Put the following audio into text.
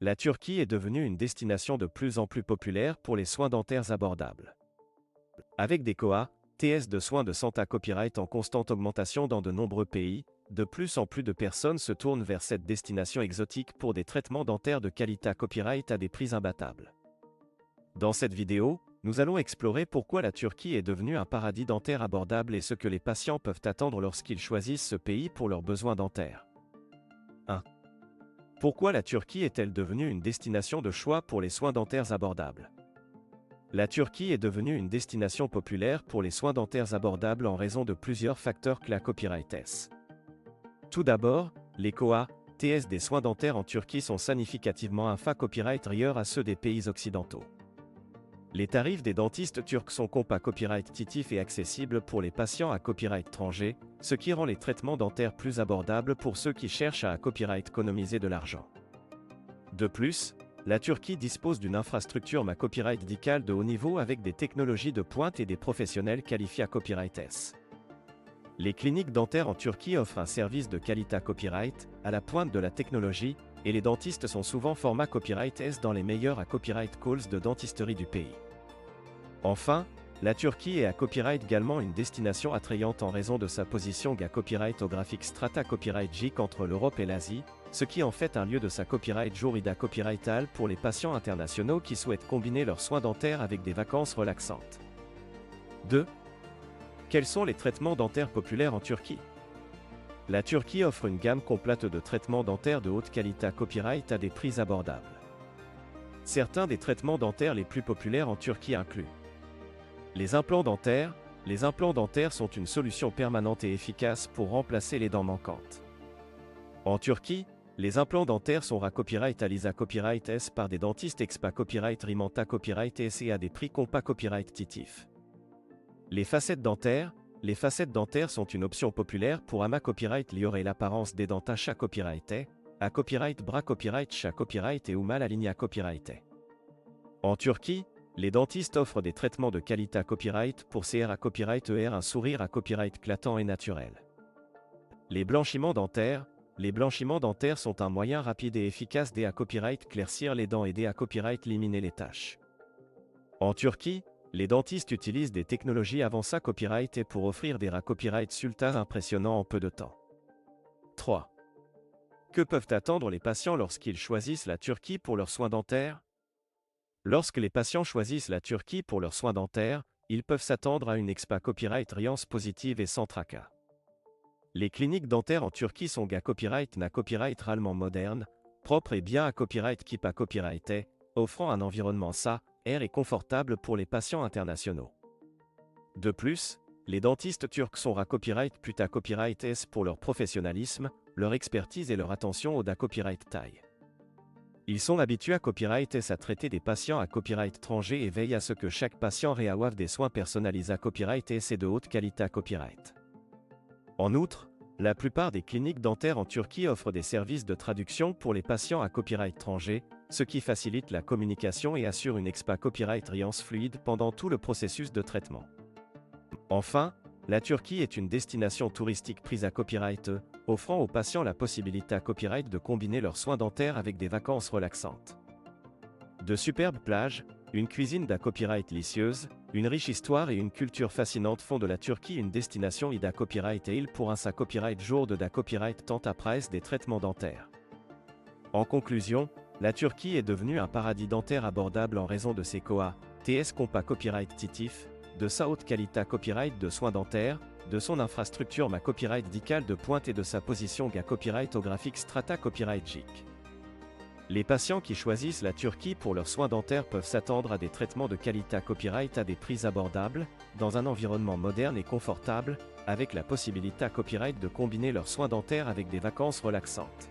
La Turquie est devenue une destination de plus en plus populaire pour les soins dentaires abordables. Avec des COA, TS de soins de santé copyright en constante augmentation dans de nombreux pays, de plus en plus de personnes se tournent vers cette destination exotique pour des traitements dentaires de qualité copyright à des prix imbattables. Dans cette vidéo, nous allons explorer pourquoi la Turquie est devenue un paradis dentaire abordable et ce que les patients peuvent attendre lorsqu'ils choisissent ce pays pour leurs besoins dentaires. 1. Pourquoi la Turquie est-elle devenue une destination de choix pour les soins dentaires abordables? La Turquie est devenue une destination populaire pour les soins dentaires abordables en raison de plusieurs facteurs que la copyright S. Tout d'abord, les COA, TS des soins dentaires en Turquie sont significativement inférieurs à ceux des pays occidentaux. Les tarifs des dentistes turcs sont compétitifs et accessibles pour les patients à copyright étranger, ce qui rend les traitements dentaires plus abordables pour ceux qui cherchent à copyright économiser de l'argent. De plus, la Turquie dispose d'une infrastructure copyright médicale de haut niveau avec des technologies de pointe et des professionnels qualifiés à copyright S. Les cliniques dentaires en Turquie offrent un service de qualité copyright, à la pointe de la technologie, et les dentistes sont souvent format copyright S dans les meilleurs copyright calls de dentisterie du pays. Enfin, la Turquie est à copyright également une destination attrayante en raison de sa position copyright géographique strata copyright GIC entre l'Europe et l'Asie, ce qui en fait un lieu de sa copyright jourida copyrightal pour les patients internationaux qui souhaitent combiner leurs soins dentaires avec des vacances relaxantes. 2. Quels sont les traitements dentaires populaires en Turquie? La Turquie offre une gamme complète de traitements dentaires de haute qualité copyright à des prix abordables. Certains des traitements dentaires les plus populaires en Turquie incluent les implants dentaires. Les implants dentaires sont une solution permanente et efficace pour remplacer les dents manquantes. En Turquie, les implants dentaires sont copyright Alisa copyright S par des dentistes expa copyright Rimanta copyright S et à des prix compa copyright titif. Les facettes dentaires. Les facettes dentaires sont une option populaire pour ama copyright lior et l'apparence des dents à copyright à copyright bras copyright chat copyright et ou mal aligné copyright. En Turquie, les dentistes offrent des traitements de qualité copyright pour CR à copyright ER un sourire à copyright éclatant et naturel. Les blanchiments dentaires. Les blanchiments dentaires sont un moyen rapide et efficace d'aider à copyright éclaircir les dents et d'aider à copyright éliminer les taches. En Turquie, les dentistes utilisent des technologies avancées copyright et pour offrir des copyright sultas impressionnants en peu de temps. 3. Que peuvent attendre les patients lorsqu'ils choisissent la Turquie pour leurs soins dentaires? Lorsque les patients choisissent la Turquie pour leurs soins dentaires, ils peuvent s'attendre à une expa copyright riance positive et sans tracas. Les cliniques dentaires en Turquie sont copyright réellement moderne, propre et bien à copyright keep à copyright offrant un environnement air et confortable pour les patients internationaux. De plus, les dentistes turcs sont copyright plus à copyright S pour leur professionnalisme, leur expertise et leur attention au copyright taille. Ils sont habitués à copyright S à traiter des patients à copyright étranger et veillent à ce que chaque patient reçoive des soins personnalisés à copyright S et de haute qualité à copyright. En outre, la plupart des cliniques dentaires en Turquie offrent des services de traduction pour les patients à copyright étranger, ce qui facilite la communication et assure une expa copyright riance fluide pendant tout le processus de traitement. Enfin, la Turquie est une destination touristique prise à copyright, offrant aux patients la possibilité à copyright de combiner leurs soins dentaires avec des vacances relaxantes. De superbes plages, une cuisine copyright délicieuse, une riche histoire et une culture fascinante font de la Turquie une destination copyright et il pour un copyright jour de copyright tant après des traitements dentaires. En conclusion, la Turquie est devenue un paradis dentaire abordable en raison de ses COA, TS compa copyright titif, de sa haute qualité copyright de soins dentaires, de son infrastructure copyright médicale de pointe et de sa position copyright géographique strata copyright GIC. Les patients qui choisissent la Turquie pour leurs soins dentaires peuvent s'attendre à des traitements de qualité copyright à des prix abordables, dans un environnement moderne et confortable, avec la possibilité à copyright de combiner leurs soins dentaires avec des vacances relaxantes.